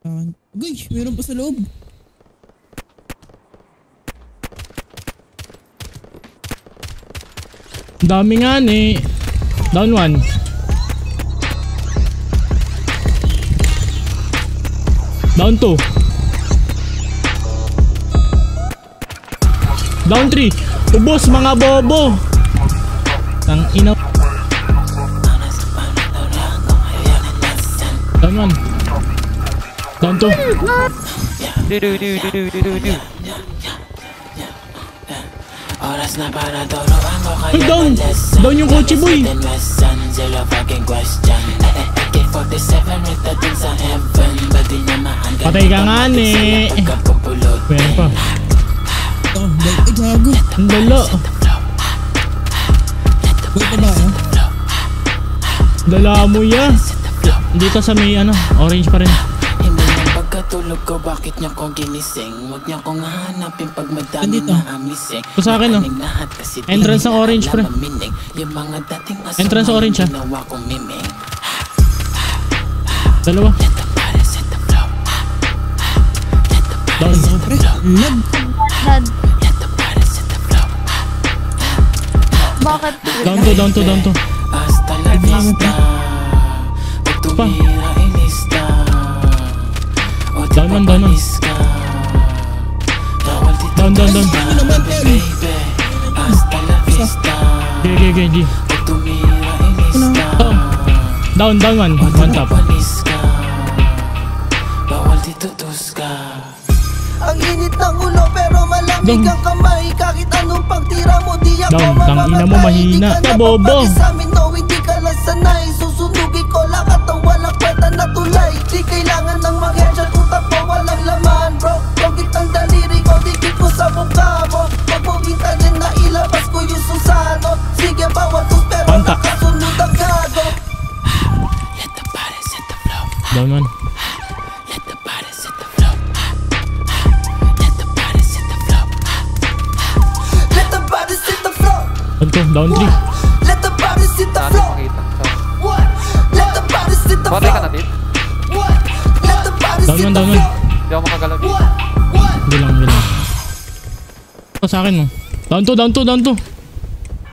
Guys, meron pa sa loob. Dami nga eh. Down 1. Down 2. Down 3. Ubos mga bobo. Tang ina. Down 1. Down 2. Ay, down! Down yung kotse boy! Patay ka nga ni! Meron pa. Ay, gago. Ang lalo. Boy pa ba Lala mo ya. Dito sa may orange pa rin. Tulog ko, bakit niya ko ginising? Huwag niya kong hahanapin pag madami na amising. Ito sa akin Entrance ng orange pre. Entrance ng orange ha. Dalawa. Down. Dad. Bakit? Down to. Pa. Down. G. Down 1. One tap. Ang init ng ulo pero malamig ang kamay. Kahit anong pagtira mo di ako tang ina mo mahina. Bobo. Hindi ka lang sanay. Susunugin ko lakat ang walang kwenta na tulay. Di kailangan ng mag-headshot kung takbo walang laman bro. Pagit ang daliri ko, dikit ko sa mukha mo. Pag pumintanin na ilabas ko yung susano. Sige bawal tos pero nakasunod ang gago. Let the body set the flow. Down 1. Let the body set the flow. Let the body set the flow. Let the body set the flow. Down 3. Let the body set the flow. What? Let the body set the flow. Patay ka na dit? What? Let the body set the flow. Hindi ako makagalaw dito. Bilang. Sa akin mo. Down 2.